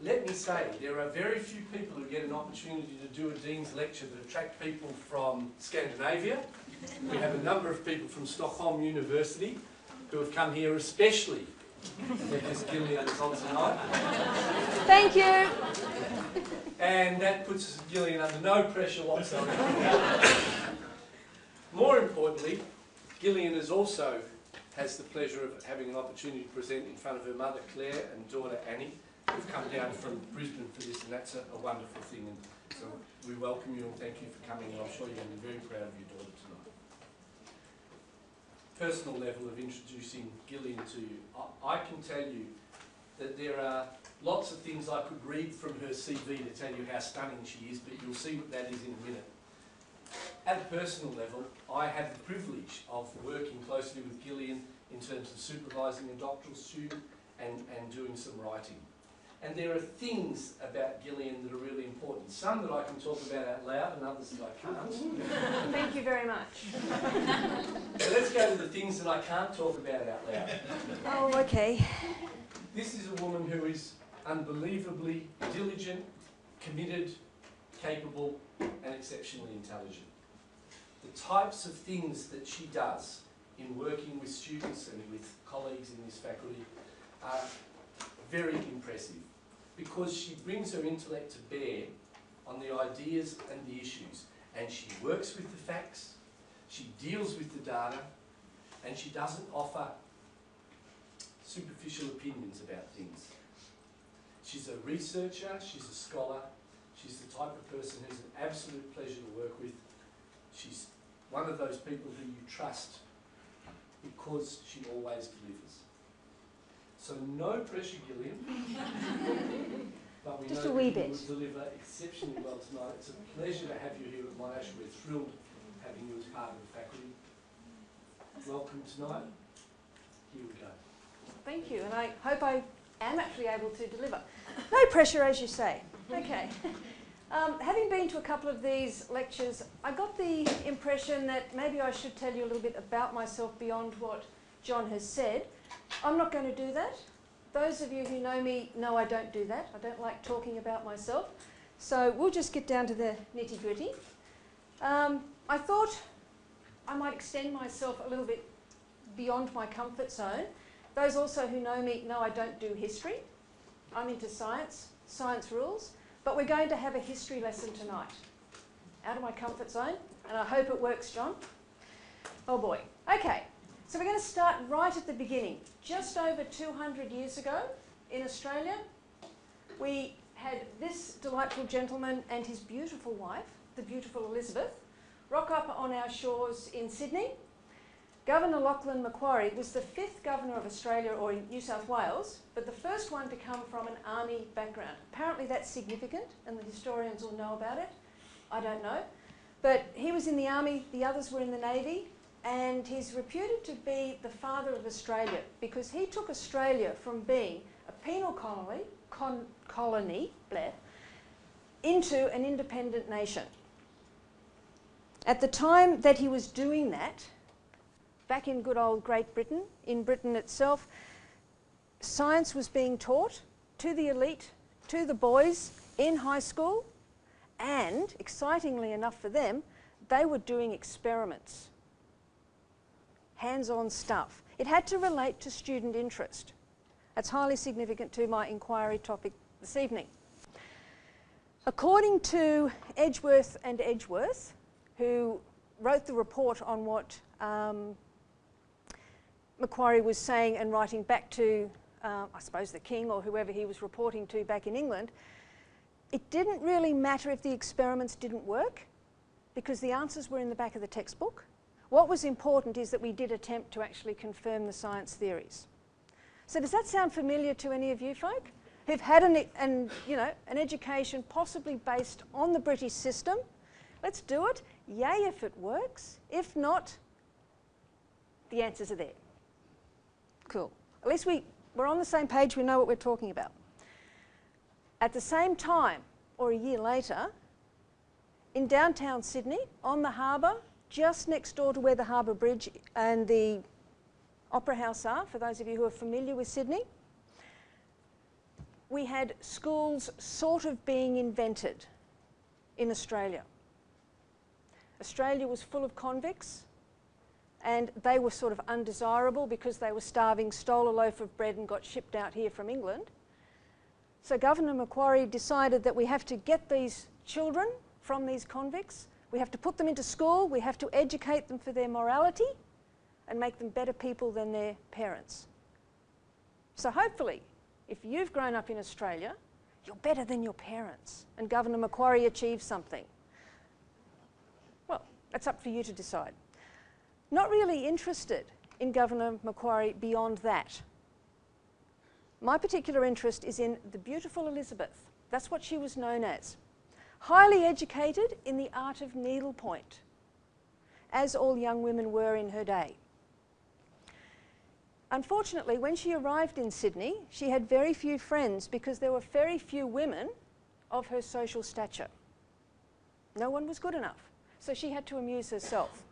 let me say, there are very few people who get an opportunity to do a Dean's lecture that attract people from Scandinavia. We have a number of people from Stockholm University who have come here especially because Gillian is on tonight. Thank you. And that puts Gillian under no pressure whatsoever. More importantly, Gillian also has the pleasure of having an opportunity to present in front of her mother Claire and daughter Annie, who've come down from Brisbane for this, and that's a wonderful thing. And so we welcome you and thank you for coming, and I'm sure you're going to be very proud of your daughter tonight. Personal level of introducing Gillian to you. I can tell you that there are lots of things I could read from her CV to tell you how stunning she is, but you'll see what that is in a minute. At a personal level, I have the privilege of working closely with Gillian in terms of supervising a doctoral student and doing some writing. And there are things about Gillian that are really important. Some that I can talk about out loud and others that I can't. Thank you very much. So let's go to the things that I can't talk about out loud. Oh, okay. This is a woman who is unbelievably diligent, committed, capable, and exceptionally intelligent. The types of things that she does in working with students and with colleagues in this faculty are very impressive, because she brings her intellect to bear on the ideas and the issues, and she works with the facts, she deals with the data, and she doesn't offer superficial opinions about things. She's a researcher, she's a scholar, she's the type of person who's an absolute pleasure to work with. She's one of those people who you trust because she always delivers. So no pressure, Gillian. But we just know a wee that you bit. will deliver exceptionally well tonight. It's a pleasure to have you here at Monash. We're thrilled having you as part of the faculty. Welcome tonight. Here we go. Thank you, and I hope I am actually able to deliver. No pressure, as you say. Okay. Having been to a couple of these lectures, I got the impression that maybe I should tell you a little bit about myself beyond what John has said. I'm not going to do that. Those of you who know me know I don't do that. I don't like talking about myself. So we'll just get down to the nitty-gritty. I thought I might extend myself a little bit beyond my comfort zone. Those also who know me know I don't do history. I'm into science, science rules, but we're going to have a history lesson tonight. Out of my comfort zone, and I hope it works, John. Oh boy. Okay, so we're going to start right at the beginning. Just over 200 years ago in Australia, we had this delightful gentleman and his beautiful wife, the beautiful Elizabeth, rock up on our shores in Sydney. Governor Lachlan Macquarie was the 5th governor of Australia, or in New South Wales, but the first one to come from an army background. Apparently that's significant, and the historians will know about it. I don't know. But he was in the army, the others were in the navy, and he's reputed to be the father of Australia because he took Australia from being a penal colony into an independent nation. At the time that he was doing that, back in good old Great Britain, in Britain itself, science was being taught to the elite, to the boys in high school, and, excitingly enough for them, they were doing experiments. Hands-on stuff. It had to relate to student interest. That's highly significant to my inquiry topic this evening. According to Edgeworth and Edgeworth, who wrote the report on what Macquarie was saying and writing back to, I suppose, the king or whoever he was reporting to back in England, it didn't really matter if the experiments didn't work because the answers were in the back of the textbook. What was important is that we did attempt to actually confirm the science theories. So does that sound familiar to any of you folk who've had an education possibly based on the British system? Let's do it. Yay if it works. If not, the answers are there. Cool. At least we're on the same page, we know what we're talking about. At the same time, or a year later, in downtown Sydney, on the harbour, just next door to where the Harbour Bridge and the Opera House are, for those of you who are familiar with Sydney, we had schools sort of being invented in Australia. Australia was full of convicts, and they were sort of undesirable because they were starving, stole a loaf of bread and got shipped out here from England. So Governor Macquarie decided that we have to get these children from these convicts, we have to put them into school, we have to educate them for their morality and make them better people than their parents. So hopefully, if you've grown up in Australia, you're better than your parents, and Governor Macquarie achieved something. Well, that's up for you to decide. Not really interested in Governor Macquarie beyond that. My particular interest is in the beautiful Elizabeth. That's what she was known as. Highly educated in the art of needlepoint, as all young women were in her day. Unfortunately, when she arrived in Sydney, she had very few friends because there were very few women of her social stature. No one was good enough, so she had to amuse herself.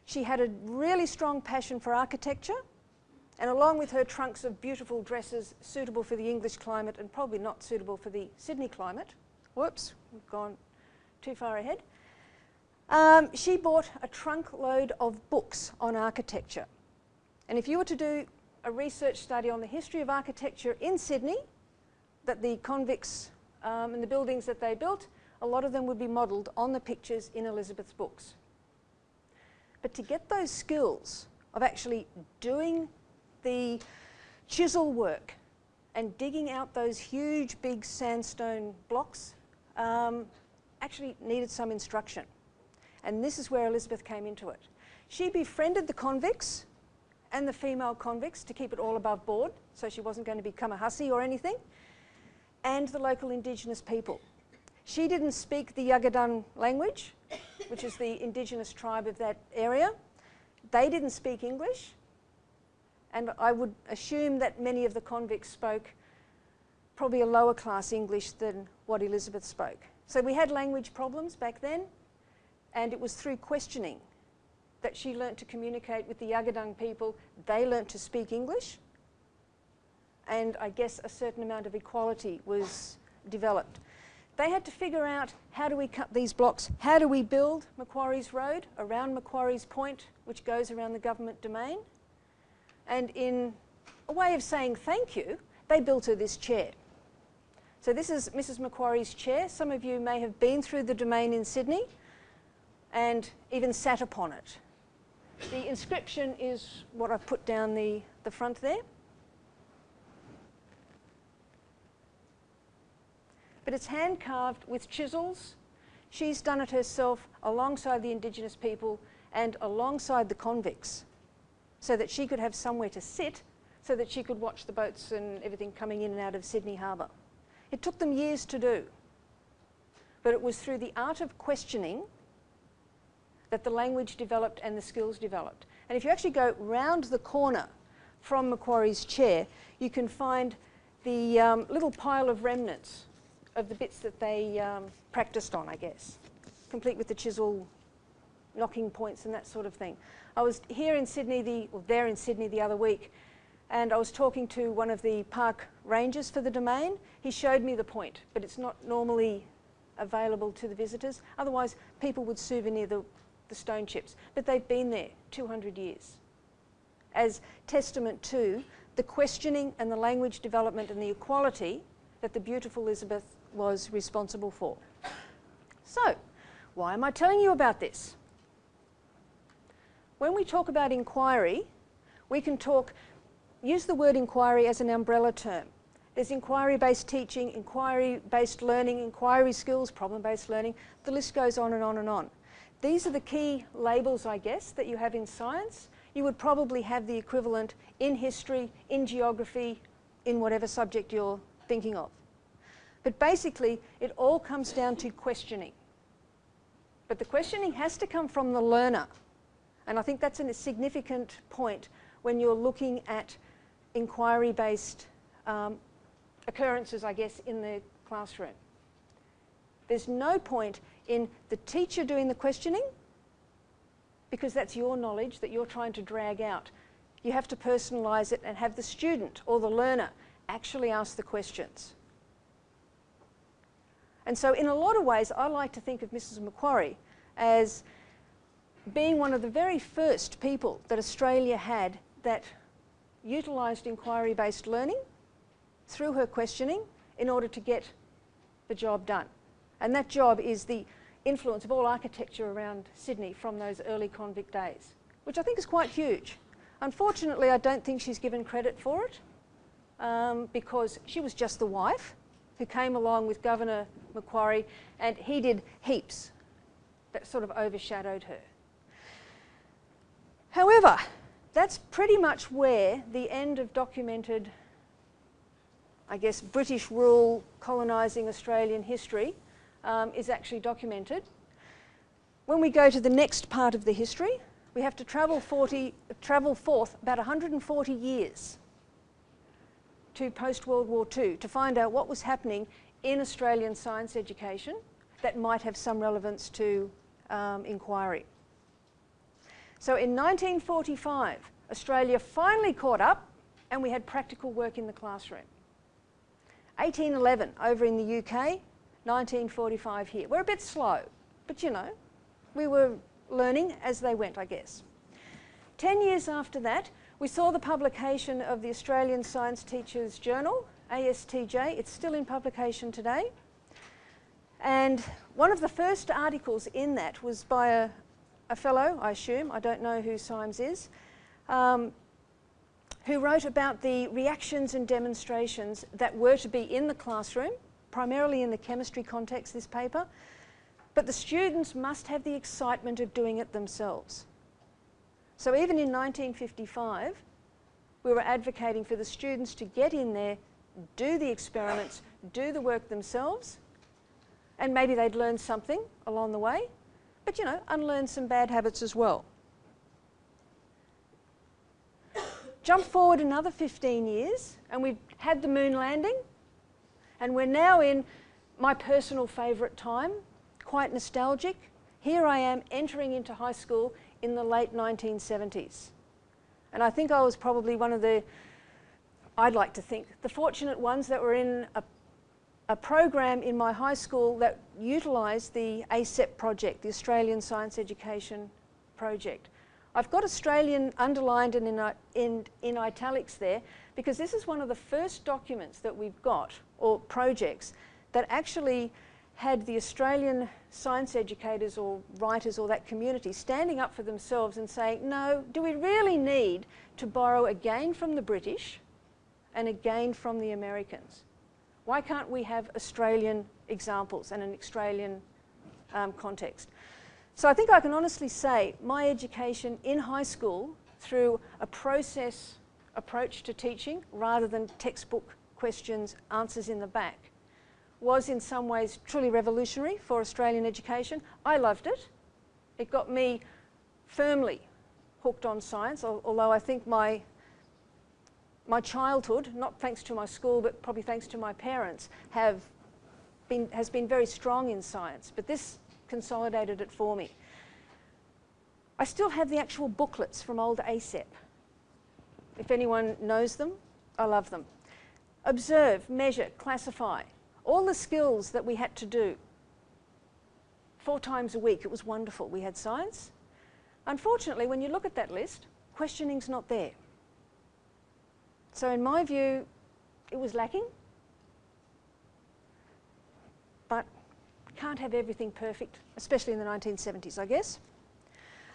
She had a really strong passion for architecture, and along with her trunks of beautiful dresses suitable for the English climate and probably not suitable for the Sydney climate, whoops, we've gone too far ahead, she bought a trunk load of books on architecture. And if you were to do a research study on the history of architecture in Sydney, that the convicts and the buildings that they built, a lot of them would be modelled on the pictures in Elizabeth's books. But to get those skills of actually doing the chisel work and digging out those huge big sandstone blocks actually needed some instruction. And this is where Elizabeth came into it. She befriended the convicts and the female convicts to keep it all above board, so she wasn't going to become a hussy or anything, and the local Indigenous people. She didn't speak the Yagudun language, which is the Indigenous tribe of that area. They didn't speak English, and I would assume that many of the convicts spoke probably a lower class English than what Elizabeth spoke. So we had language problems back then, and it was through questioning that she learnt to communicate with the Yagudun people. They learnt to speak English, and I guess a certain amount of equality was developed. They had to figure out, how do we cut these blocks? How do we build Macquarie's Road around Macquarie's Point, which goes around the government domain? And in a way of saying thank you, they built her this chair. So this is Mrs. Macquarie's chair. Some of you may have been through the domain in Sydney and even sat upon it. The inscription is what I've put down the front there. But it's hand carved with chisels. She's done it herself alongside the Indigenous people and alongside the convicts, so that she could have somewhere to sit, so that she could watch the boats and everything coming in and out of Sydney Harbour. It took them years to do, but it was through the art of questioning that the language developed and the skills developed. And if you actually go round the corner from Macquarie's chair, you can find the little pile of remnants of the bits that they practiced on, I guess, complete with the chisel knocking points and that sort of thing. I was here in Sydney, there in Sydney the other week, and I was talking to one of the park rangers for the domain. He showed me the point, but it's not normally available to the visitors. Otherwise, people would souvenir the stone chips. But they've been there 200 years as testament to the questioning and the language development and the equality that the beautiful Elizabeth was responsible for. So, why am I telling you about this? When we talk about inquiry, we can use the word inquiry as an umbrella term. There's inquiry-based teaching, inquiry-based learning, inquiry skills, problem-based learning. The list goes on and on and on. These are the key labels, I guess, that you have in science. You would probably have the equivalent in history, in geography, in whatever subject you're thinking of. But basically, it all comes down to questioning. But the questioning has to come from the learner. And I think that's a significant point when you're looking at inquiry-based occurrences, I guess, in the classroom. There's no point in the teacher doing the questioning, because that's your knowledge that you're trying to drag out. You have to personalise it and have the student or the learner actually ask the questions. And so in a lot of ways, I like to think of Mrs. Macquarie as being one of the very first people that Australia had that utilised inquiry-based learning through her questioning in order to get the job done. And that job is the influence of all architecture around Sydney from those early convict days, which I think is quite huge. Unfortunately, I don't think she's given credit for it because she was just the wife who came along with Governor Macquarie, and he did heaps that sort of overshadowed her. However, that's pretty much where the end of documented, I guess, British rule colonising Australian history is actually documented. When we go to the next part of the history, we have to travel forth about 140 years to post-World War II to find out what was happening in Australian science education that might have some relevance to inquiry. So in 1945, Australia finally caught up and we had practical work in the classroom. 1811 over in the UK, 1945 here. We're a bit slow, but you know, we were learning as they went, I guess. 10 years after that, we saw the publication of the Australian Science Teachers Journal, ASTJ. It's still in publication today. And one of the first articles in that was by a fellow, I assume, I don't know who Symes is, who wrote about the reactions and demonstrations that were to be in the classroom, primarily in the chemistry context, this paper, but the students must have the excitement of doing it themselves. So even in 1955, we were advocating for the students to get in there, do the experiments, do the work themselves, and maybe they'd learn something along the way, but you know, unlearn some bad habits as well. Jump forward another 15 years and we've had the moon landing, and we're now in my personal favourite time, quite nostalgic. Here I am entering into high school in the late 1970s. And I think I was probably one of the, I'd like to think, the fortunate ones that were in a program in my high school that utilised the ASEP project, the Australian Science Education Project. I've got Australian underlined and in italics there because this is one of the first documents that we've got, or projects, that actually had the Australian science educators or writers or that community standing up for themselves and saying, no, do we really need to borrow again from the British and again from the Americans? Why can't we have Australian examples and an Australian context? So I think I can honestly say my education in high school, through a process approach to teaching rather than textbook questions, answers in the back, was in some ways truly revolutionary for Australian education. I loved it. It got me firmly hooked on science, although I think my childhood, not thanks to my school but probably thanks to my parents, has been very strong in science, but this consolidated it for me. I still have the actual booklets from old ASEP. If anyone knows them, I love them. Observe, measure, classify. All the skills that we had to do 4 times a week. It was wonderful. We had science. Unfortunately, when you look at that list, questioning's not there. So in my view, it was lacking. But can't have everything perfect, especially in the 1970s, I guess.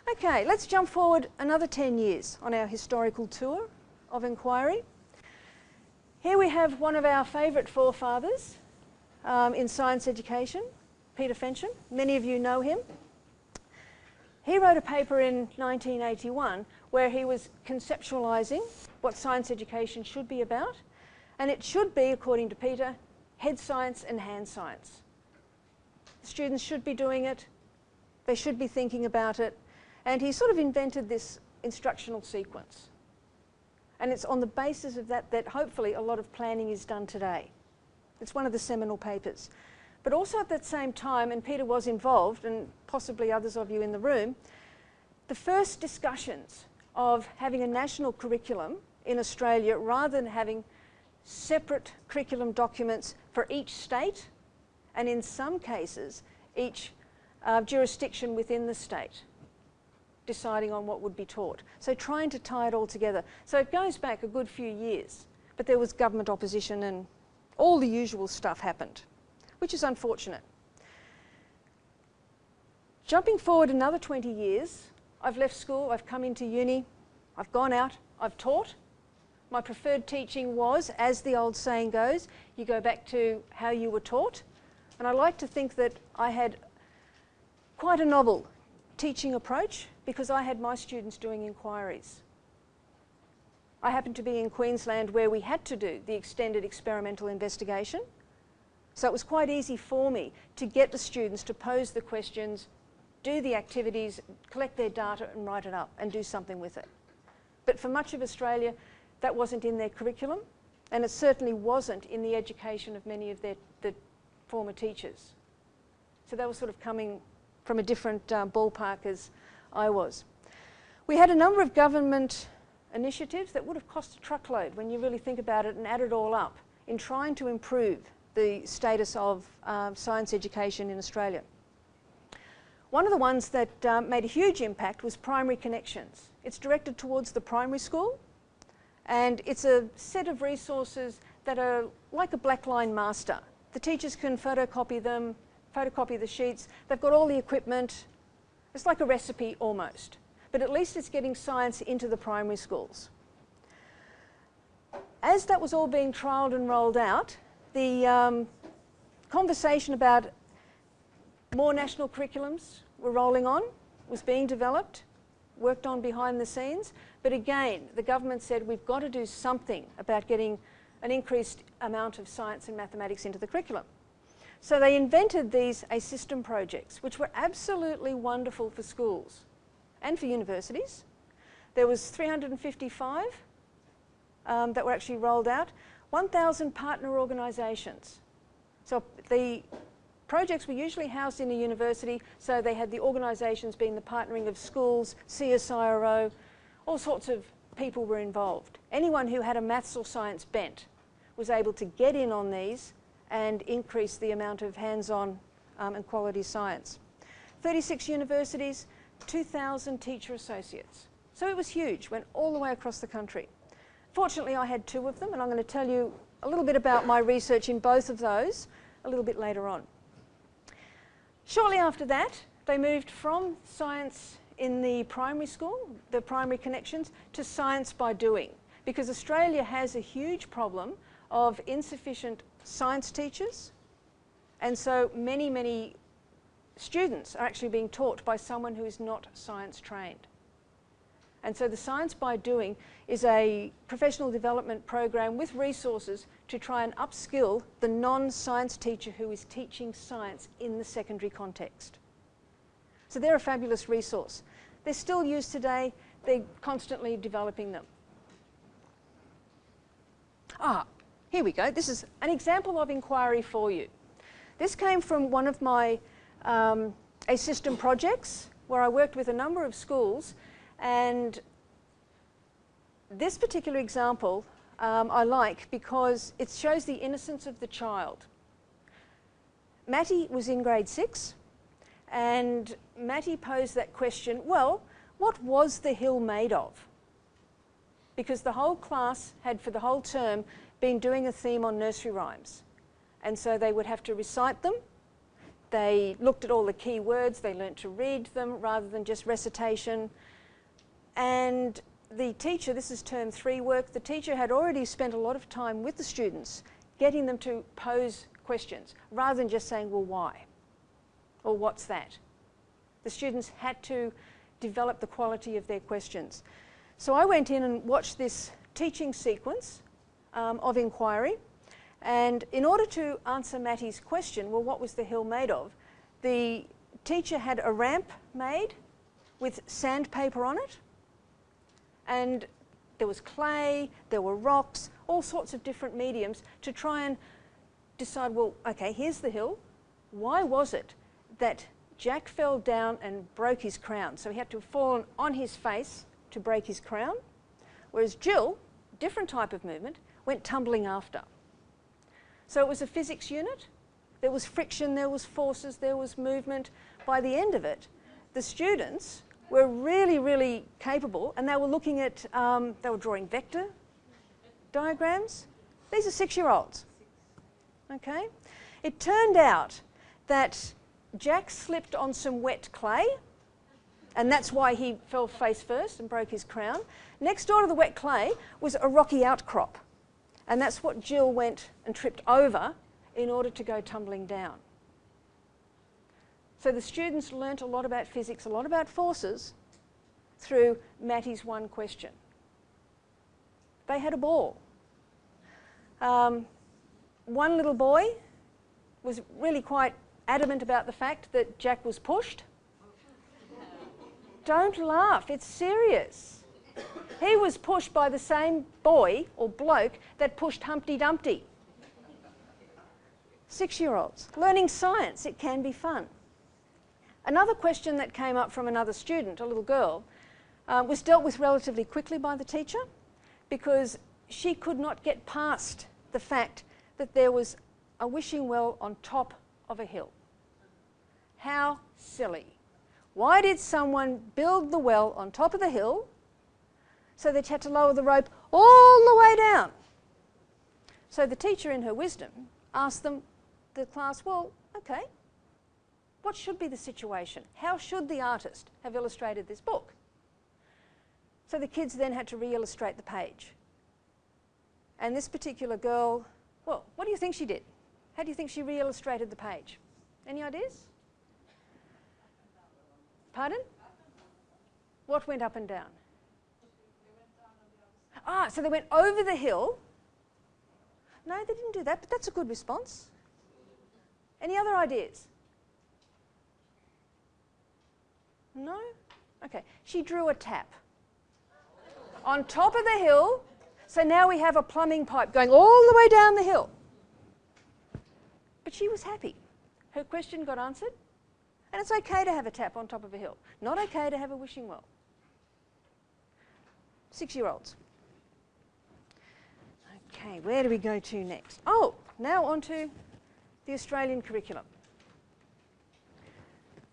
Okay, let's jump forward another 10 years on our historical tour of inquiry. Here we have one of our favourite forefathers in science education, Peter Fensham. Many of you know him. He wrote a paper in 1981 where he was conceptualising what science education should be about, and it should be, according to Peter, head science and hand science. Students should be doing it, they should be thinking about it, and he sort of invented this instructional sequence. And it's on the basis of that that hopefully a lot of planning is done today. It's one of the seminal papers. But also at that same time, and Peter was involved, and possibly others of you in the room, the first discussions of having a national curriculum in Australia rather than having separate curriculum documents for each state, and in some cases, each jurisdiction within the state, deciding on what would be taught. So trying to tie it all together. So it goes back a good few years, but there was government opposition and all the usual stuff happened, which is unfortunate. Jumping forward another 20 years, I've left school, I've come into uni, I've gone out, I've taught. My preferred teaching was, as the old saying goes, you go back to how you were taught. And I like to think that I had quite a novel teaching approach because I had my students doing inquiries. I happened to be in Queensland where we had to do the extended experimental investigation. So it was quite easy for me to get the students to pose the questions, do the activities, collect their data and write it up and do something with it. But for much of Australia, that wasn't in their curriculum, and it certainly wasn't in the education of many of the former teachers. So they were sort of coming from a different ballpark as I was. We had a number of government initiatives that would have cost a truckload when you really think about it and add it all up in trying to improve the status of science education in Australia. One of the ones that made a huge impact was Primary Connections. It's directed towards the primary school, and it's a set of resources that are like a black line master. The teachers can photocopy them, photocopy the sheets. They've got all the equipment. It's like a recipe almost, but at least it's getting science into the primary schools. As that was all being trialled and rolled out, the conversation about more national curriculums were rolling on, was being developed, worked on behind the scenes. But again, the government said we've got to do something about getting an increased amount of science and mathematics into the curriculum. So they invented these A-system projects, which were absolutely wonderful for schools and for universities. There was 355 that were actually rolled out, 1,000 partner organisations. So the projects were usually housed in a university, so they had the organisations being the partnering of schools, CSIRO, all sorts of people were involved. Anyone who had a maths or science bent was able to get in on these and increase the amount of hands-on and quality science. 36 universities, 2,000 teacher associates. So it was huge, went all the way across the country. Fortunately, I had 2 of them, and I'm going to tell you a little bit about my research in both of those a little bit later on. Shortly after that, they moved from science in the primary school, the primary connections, to science by doing, because Australia has a huge problem of insufficient science teachers, and so many students are actually being taught by someone who is not science trained. And so the Science by Doing is a professional development program with resources to try and upskill the non-science teacher who is teaching science in the secondary context. So they're a fabulous resource. They're still used today. They're constantly developing them. Here we go. This is an example of inquiry for you. This came from one of my A-system projects where I worked with a number of schools, and this particular example I like because it shows the innocence of the child. Matty was in grade 6, and Matty posed that question, well, what was the hill made of? Because the whole class had, for the whole term, been doing a theme on nursery rhymes. And so they would have to recite them. They looked at all the key words, they learnt to read them rather than just recitation. And the teacher, this is term 3 work, the teacher had already spent a lot of time with the students getting them to pose questions rather than just saying, well, why? Or what's that? The students had to develop the quality of their questions. So I went in and watched this teaching sequence of inquiry, and in order to answer Matty's question, well, what was the hill made of? The teacher had a ramp made with sandpaper on it, and there was clay, there were rocks, all sorts of different mediums to try and decide, well, okay, here's the hill. Why was it that Jack fell down and broke his crown? So he had to have fallen on his face to break his crown. Whereas Jill, different type of movement, went tumbling after. So it was a physics unit. There was friction, there was forces, there was movement. By the end of it, the students were really, really capable, and they were looking at, they were drawing vector diagrams. These are 6-year-olds, okay? It turned out that Jack slipped on some wet clay, and that's why he fell face first and broke his crown. Next door to the wet clay was a rocky outcrop, and that's what Jill went and tripped over in order to go tumbling down. So the students learnt a lot about physics, a lot about forces through Mattie's one question. They had a ball. One little boy was really quite adamant about the fact that Jack was pushed. Don't laugh, it's serious. He was pushed by the same boy or bloke that pushed Humpty Dumpty. 6-year-olds. Learning science, it can be fun. Another question that came up from another student, a little girl, was dealt with relatively quickly by the teacher because she could not get past the fact that there was a wishing well on top of a hill. How silly. Why did someone build the well on top of the hill so that you had to lower the rope all the way down? So the teacher, in her wisdom, asked the class, well, okay, what should be the situation? How should the artist have illustrated this book? So the kids then had to re-illustrate the page. And this particular girl, well, what do you think she did? How do you think she re-illustrated the page? Any ideas? Pardon? What went up and down? Ah, so they went over the hill. No, they didn't do that, but that's a good response. Any other ideas? No? Okay. She drew a tap on top of the hill, so now we have a plumbing pipe going all the way down the hill. But she was happy. Her question got answered, and it's okay to have a tap on top of a hill. Not okay to have a wishing well. 6-year-olds. Okay, where do we go to next? Oh, now on to the Australian curriculum.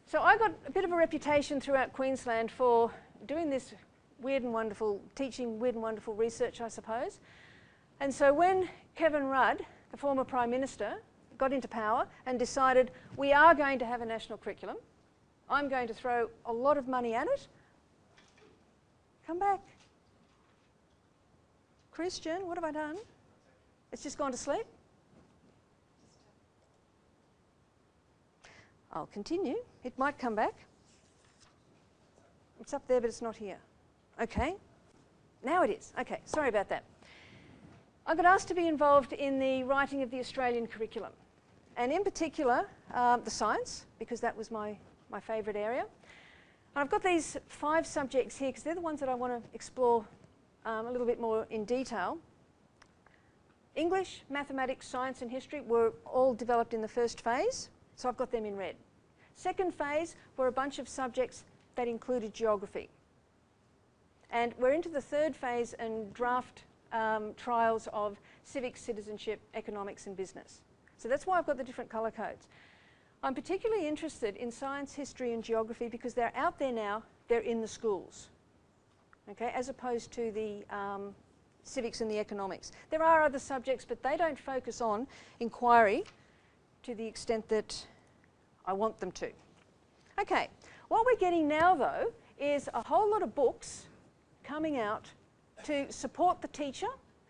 So I got a bit of a reputation throughout Queensland for doing this weird and wonderful, teaching weird and wonderful research, I suppose. And so when Kevin Rudd, the former Prime Minister, got into power and decided we are going to have a national curriculum, I'm going to throw a lot of money at it. Come back. Christian, what have I done? It's just gone to sleep. I'll continue. It might come back. It's up there, but it's not here. Okay. Now it is. Okay, sorry about that. I got asked to be involved in the writing of the Australian curriculum, and in particular, the science, because that was my favourite area. And I've got these 5 subjects here, because they're the ones that I want to explore a little bit more in detail. English, mathematics, science and history were all developed in the first phase, so I've got them in red. Second phase were a bunch of subjects that included geography. And we're into the third phase and draft trials of civics, citizenship, economics and business. So that's why I've got the different colour codes. I'm particularly interested in science, history and geography because they're out there now, they're in the schools, okay, as opposed to the civics and the economics. There are other subjects, but they don't focus on enquiry to the extent that I want them to. Okay, what we're getting now though is a whole lot of books coming out to support the teacher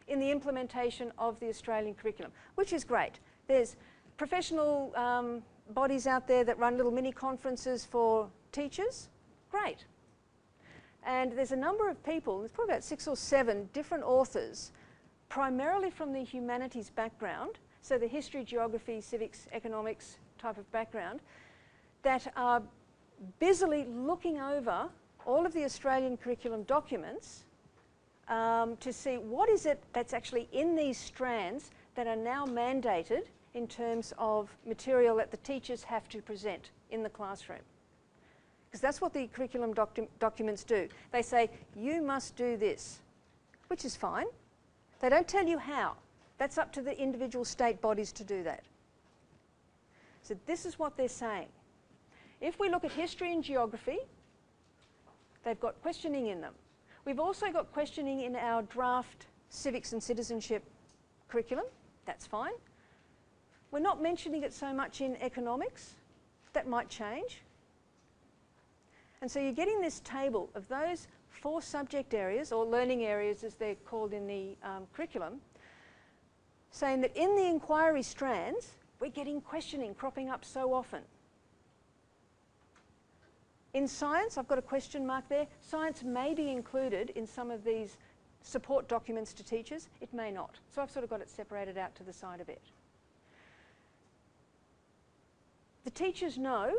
in the implementation of the Australian curriculum, which is great. There's professional bodies out there that run little mini conferences for teachers. Great. And there's a number of people, there's probably about 6 or 7 different authors, primarily from the humanities background, so the history, geography, civics, economics type of background, that are busily looking over all of the Australian curriculum documents to see what is it that's actually in these strands that are now mandated in terms of material that the teachers have to present in the classroom. Because that's what the curriculum documents do. They say, you must do this, which is fine. They don't tell you how. That's up to the individual state bodies to do that. So this is what they're saying. If we look at history and geography, they've got questioning in them. We've also got questioning in our draft civics and citizenship curriculum. That's fine. We're not mentioning it so much in economics. That might change. And so you're getting this table of those 4 subject areas, or learning areas as they're called in the curriculum, saying that in the inquiry strands, we're getting questioning cropping up so often. In science, I've got a question mark there. Science may be included in some of these support documents to teachers. It may not. So I've sort of got it separated out to the side a bit. The teachers know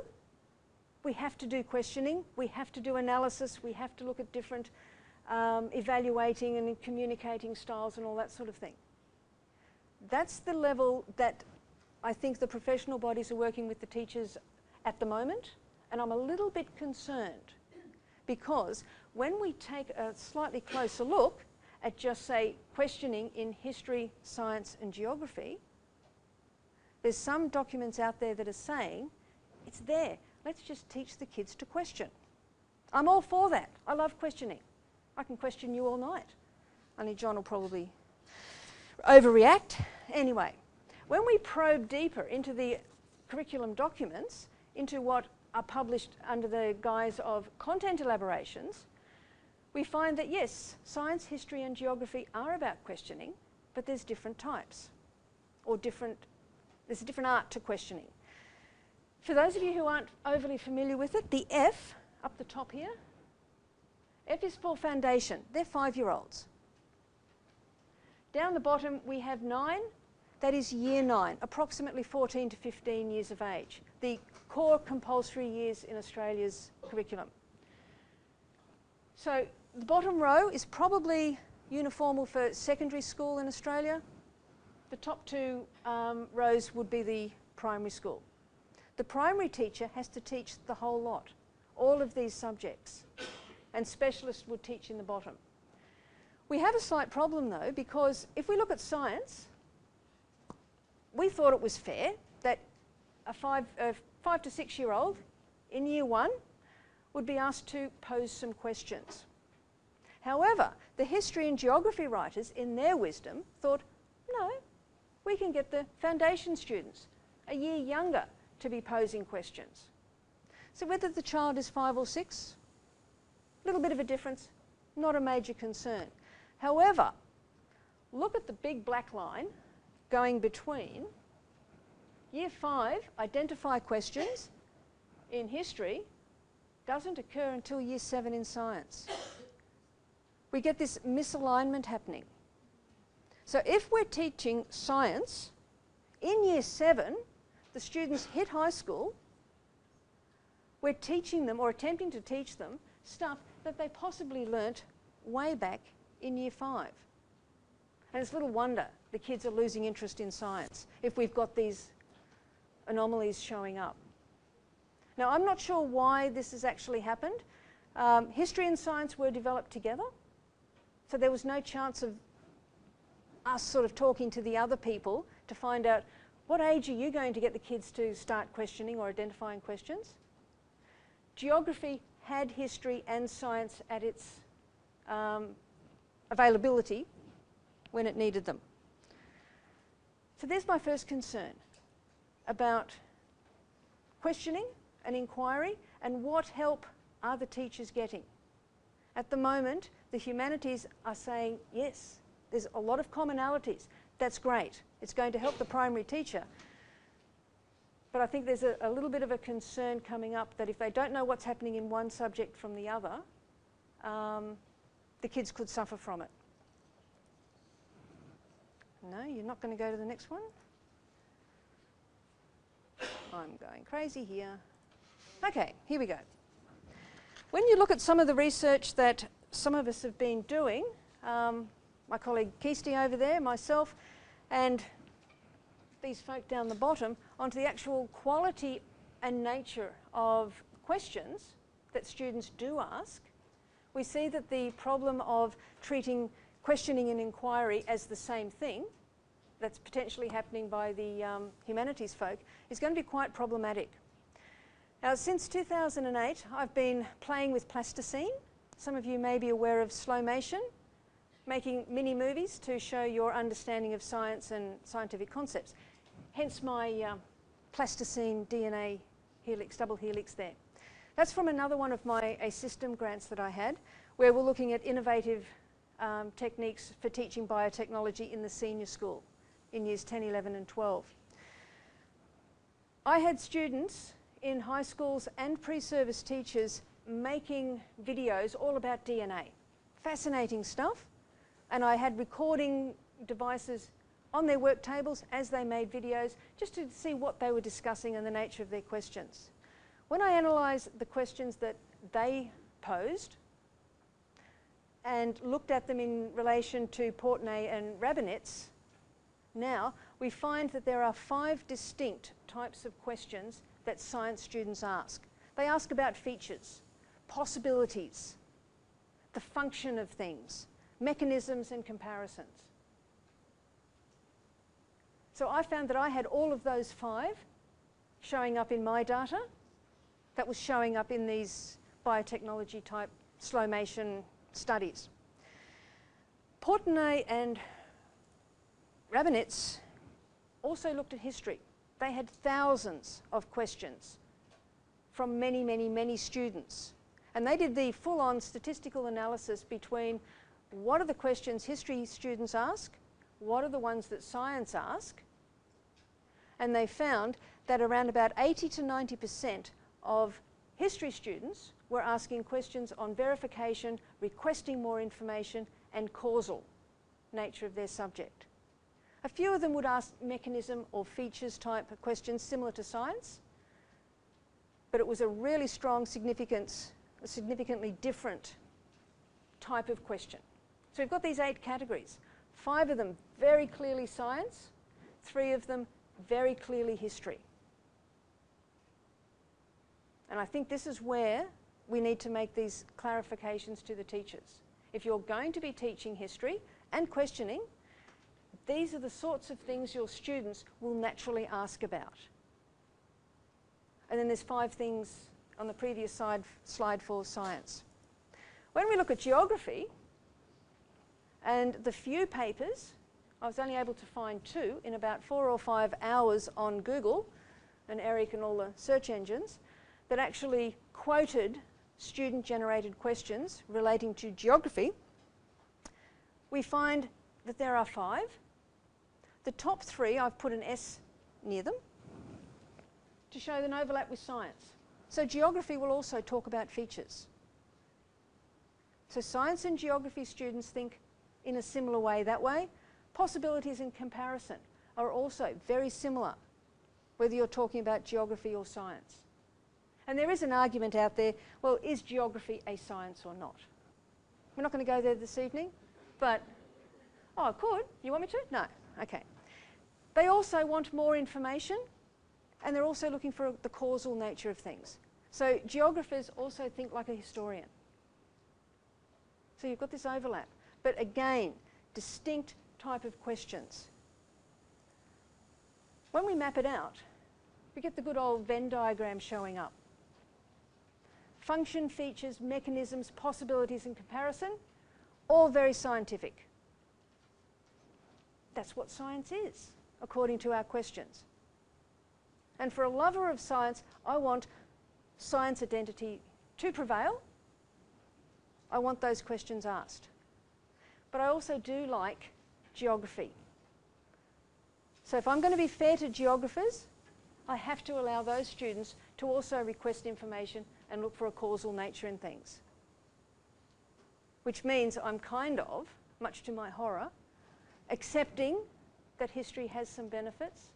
we have to do questioning, we have to do analysis, we have to look at different evaluating and communicating styles and all that sort of thing. That's the level that I think the professional bodies are working with the teachers at the moment, and I'm a little bit concerned because when we take a slightly closer look at just, say, questioning in history, science and geography, there's some documents out there that are saying, it's there, let's just teach the kids to question. I'm all for that. I love questioning. I can question you all night. Only John will probably overreact. Anyway, when we probe deeper into the curriculum documents, into what are published under the guise of content elaborations, we find that yes, science, history and geography are about questioning, but there's different types, or there's a different art to questioning. For those of you who aren't overly familiar with it, the F up the top here, F is for foundation. They're 5-year-olds. Down the bottom we have 9. That is year 9, approximately 14 to 15 years of age. The core compulsory years in Australia's curriculum. So the bottom row is probably uniformal for secondary school in Australia. The top 2 rows would be the primary school. The primary teacher has to teach the whole lot, all of these subjects, and specialists would teach in the bottom. We have a slight problem though, because if we look at science, we thought it was fair that a 5 to 6-year-old in year 1 would be asked to pose some questions. However, the history and geography writers, in their wisdom, thought, no, we can get the foundation students, a year younger, to be posing questions. So whether the child is 5 or 6, a little bit of a difference, not a major concern. However, look at the big black line going between year 5, identify questions in history, doesn't occur until year 7 in science. We get this misalignment happening. So if we're teaching science in year 7, the students hit high school, we're teaching them or attempting to teach them stuff that they possibly learnt way back in year 5. And it's little wonder the kids are losing interest in science if we've got these anomalies showing up. Now, I'm not sure why this has actually happened. History and science were developed together, so there was no chance of us sort of talking to the other people to find out what age are you going to get the kids to start questioning or identifying questions. Geography had history and science at its availability when it needed them. So there's my first concern about questioning and inquiry, and what help are the teachers getting? At the moment, the humanities are saying, yes, there's a lot of commonalities. That's great. It's going to help the primary teacher. But I think there's a little bit of a concern coming up that if they don't know what's happening in one subject from the other, the kids could suffer from it. No, you're not going to go to the next one? I'm going crazy here. Okay, here we go. When you look at some of the research that some of us have been doing, my colleague Kirsty over there, myself, and these folk down the bottom, onto the actual quality and nature of questions that students do ask, we see that the problem of treating questioning and inquiry as the same thing that's potentially happening by the humanities folk is going to be quite problematic. Now, since 2008, I've been playing with plasticine. Some of you may be aware of slow motion, making mini movies to show your understanding of science and scientific concepts. Hence my plasticine DNA helix, double helix there. That's from another one of my system grants that I had, where we're looking at innovative techniques for teaching biotechnology in the senior school in years 10, 11 and 12. I had students in high schools and pre-service teachers making videos all about DNA. Fascinating stuff. And I had recording devices on their work tables as they made videos just to see what they were discussing and the nature of their questions. When I analysed the questions that they posed and looked at them in relation to Portnay and Rabinet's, now we find that there are 5 distinct types of questions that science students ask. They ask about features, possibilities, the function of things, mechanisms and comparisons. So I found that I had all of those 5 showing up in my data that was showing up in these biotechnology type slow motion studies. Portnay and Rabinet's also looked at history. They had thousands of questions from many, many, many students. And they did the full-on statistical analysis between what are the questions history students ask, what are the ones that science ask, and they found that around about 80 to 90% of history students were asking questions on verification, requesting more information, and causal nature of their subject. A few of them would ask mechanism or features type of questions similar to science, but it was a really strong significance, a significantly different type of question. So we've got these 8 categories. 5 of them very clearly science, 3 of them very clearly history. And I think this is where we need to make these clarifications to the teachers. If you're going to be teaching history and questioning, these are the sorts of things your students will naturally ask about. And then there's 5 things on the previous slide for science. When we look at geography, and the few papers, I was only able to find 2 in about 4 or 5 hours on Google and Eric and all the search engines, that actually quoted student-generated questions relating to geography, we find that there are 5. The top 3, I've put an S near them to show an overlap with science. So geography will also talk about features. So science and geography students think in a similar way that way. Possibilities and comparison are also very similar, whether you're talking about geography or science. And there is an argument out there, well, is geography a science or not? We're not going to go there this evening, but, oh, I could. You want me to? No. Okay. They also want more information, and they're also looking for the causal nature of things. So geographers also think like a historian. So you've got this overlap. But again, distinct type of questions. When we map it out, we get the good old Venn diagram showing up. Function, features, mechanisms, possibilities and comparison, all very scientific. That's what science is, according to our questions. And for a lover of science, I want science identity to prevail. I want those questions asked. But I also do like geography. So if I'm going to be fair to geographers, I have to allow those students to also request information and look for a causal nature in things. Which means I'm kind of, much to my horror, accepting that history has some benefits.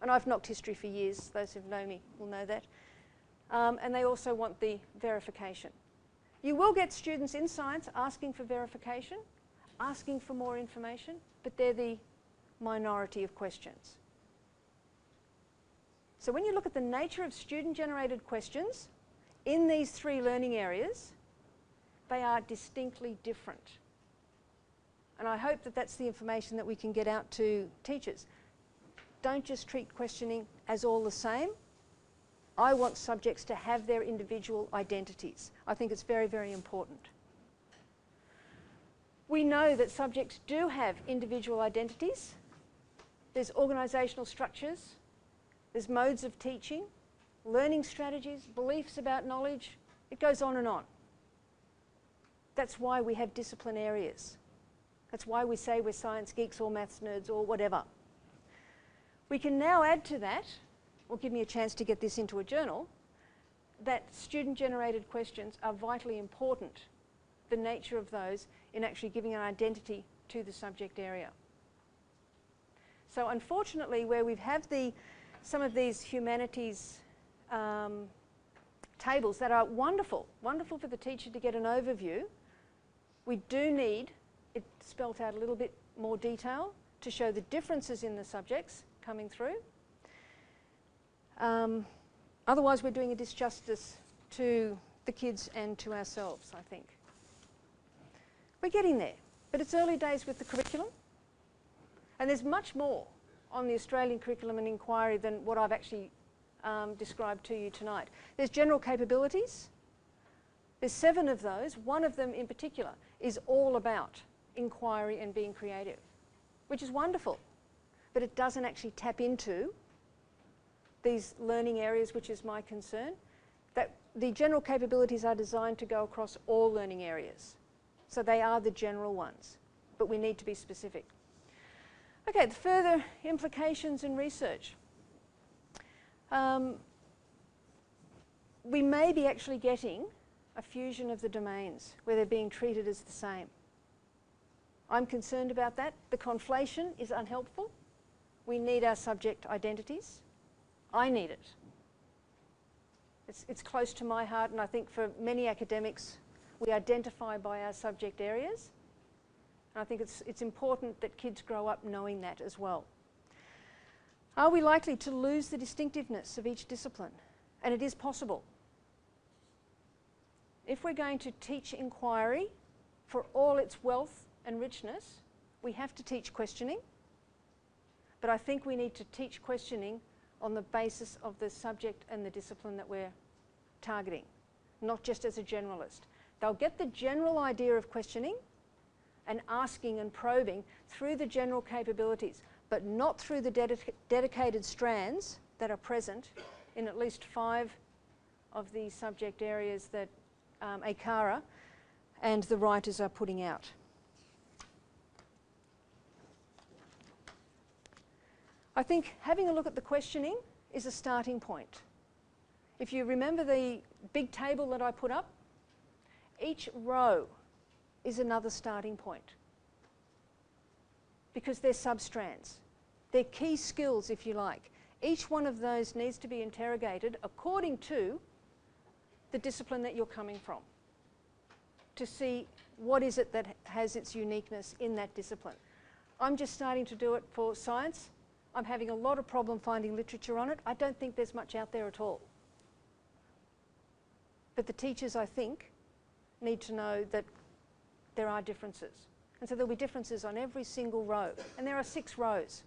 And I've knocked history for years, those who know me will know that. And they also want the verification. You will get students in science asking for verification, asking for more information, but they're the minority of questions. So when you look at the nature of student-generated questions in these 3 learning areas, they are distinctly different. and I hope that that's the information that we can get out to teachers. Don't just treat questioning as all the same. I want subjects to have their individual identities. I think it's very, very important. We know that subjects do have individual identities. There's organisational structures, there's modes of teaching, learning strategies, beliefs about knowledge. It goes on and on. That's why we have discipline areas. That's why we say we're science geeks or maths nerds or whatever. We can now add to that, or give me a chance to get this into a journal, that student-generated questions are vitally important, the nature of those, in actually giving an identity to the subject area. So unfortunately, where we have some of these humanities tables that are wonderful for the teacher to get an overview, we do need it spelt out a little bit more detail to show the differences in the subjects coming through. Otherwise, we're doing a disjustice to the kids and to ourselves, I think. We're getting there, but it's early days with the curriculum. And there's much more on the Australian curriculum and inquiry than what I've actually described to you tonight. There's general capabilities. There's 7 of those. One of them in particular is all about inquiry and being creative, which is wonderful, but it doesn't actually tap into these learning areas, which is my concern. That the general capabilities are designed to go across all learning areas. So they are the general ones, but we need to be specific. Okay, the further implications in research. We may be actually getting a fusion of the domains where they're being treated as the same. I'm concerned about that. The conflation is unhelpful. We need our subject identities. I need it. It's close to my heart, and I think for many academics, we identify by our subject areas. And I think it's important that kids grow up knowing that as well. Are we likely to lose the distinctiveness of each discipline? And it is possible. If we're going to teach inquiry for all its wealth and richness, we have to teach questioning. But I think we need to teach questioning on the basis of the subject and the discipline that we're targeting, not just as a generalist. They'll get the general idea of questioning and asking and probing through the general capabilities, but not through the dedicated strands that are present in at least 5 of the subject areas that ACARA and the writers are putting out. I think having a look at the questioning is a starting point. If you remember the big table that I put up, each row is another starting point because they're substrands. They're key skills, if you like. Each one of those needs to be interrogated according to the discipline that you're coming from, to see what is it that has its uniqueness in that discipline. I'm just starting to do it for science. I'm having a lot of problem finding literature on it. I don't think there's much out there at all. But the teachers, I think, need to know that there are differences. And so there'll be differences on every single row. And there are 6 rows.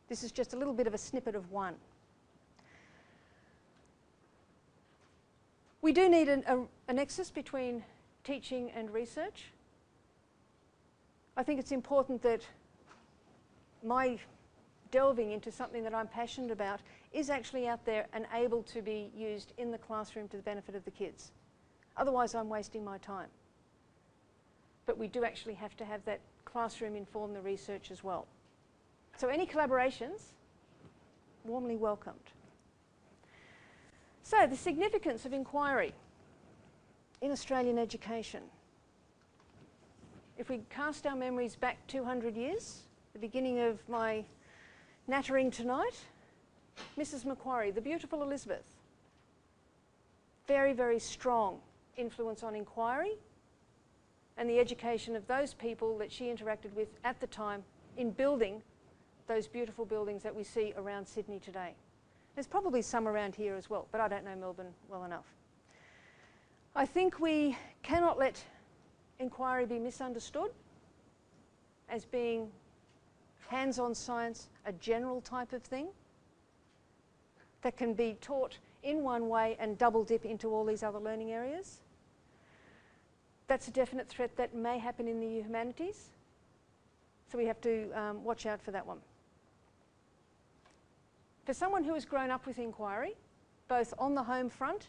This is just a little bit of a snippet of one. We do need a nexus between teaching and research. I think it's important that my delving into something that I'm passionate about is actually out there and able to be used in the classroom to the benefit of the kids. Otherwise, I'm wasting my time. But we do actually have to have that classroom inform the research as well. So any collaborations, warmly welcomed. So the significance of inquiry in Australian education. If we cast our memories back 200 years, the beginning of my nattering tonight, Mrs. Macquarie, the beautiful Elizabeth, very, very strong influence on inquiry and the education of those people that she interacted with at the time in building those beautiful buildings that we see around Sydney today. There's probably some around here as well, but I don't know Melbourne well enough. I think we cannot let inquiry be misunderstood. as being hands-on science, a general type of thing that can be taught in one way and double dip into all these other learning areas. That's a definite threat that may happen in the humanities. So we have to watch out for that one. For someone who has grown up with inquiry, both on the home front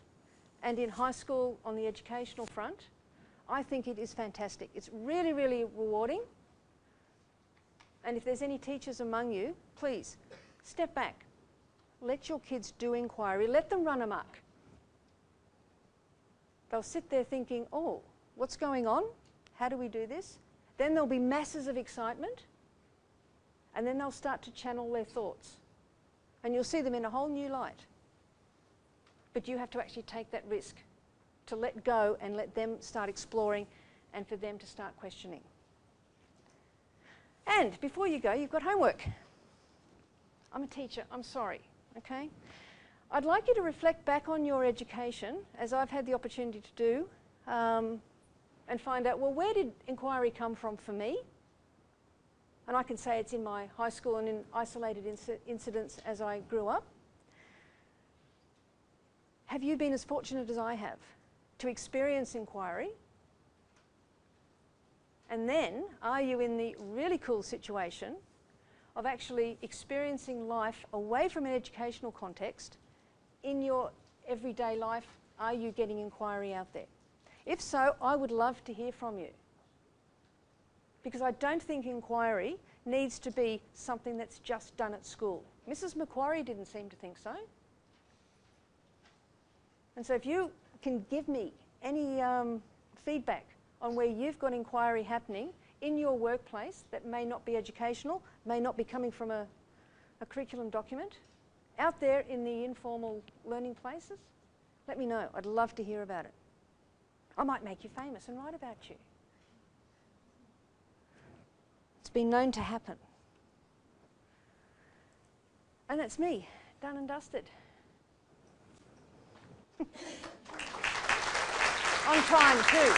and in high school on the educational front, I think it is fantastic. It's really, really rewarding. And if there's any teachers among you, please step back. Let your kids do inquiry. Let them run amok. They'll sit there thinking, oh, what's going on? How do we do this? Then there'll be masses of excitement. And then they'll start to channel their thoughts. And you'll see them in a whole new light. But you have to actually take that risk to let go and let them start exploring and for them to start questioning. And before you go, you've got homework. I'm a teacher, I'm sorry, okay? I'd like you to reflect back on your education, as I've had the opportunity to do, and find out, well, where did inquiry come from for me? And I can say it's in my high school and in isolated incidents as I grew up. Have you been as fortunate as I have to experience inquiry? And then, are you in the really cool situation of actually experiencing life away from an educational context in your everyday life? Are you getting inquiry out there? If so, I would love to hear from you. Because I don't think inquiry needs to be something that's just done at school. Mrs. Macquarie didn't seem to think so. And so if you can give me any feedback on where you've got inquiry happening in your workplace that may not be educational, may not be coming from a curriculum document, out there in the informal learning places, let me know. I'd love to hear about it. I might make you famous and write about you. It's been known to happen. And that's me, done and dusted. On time too.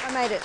I made it.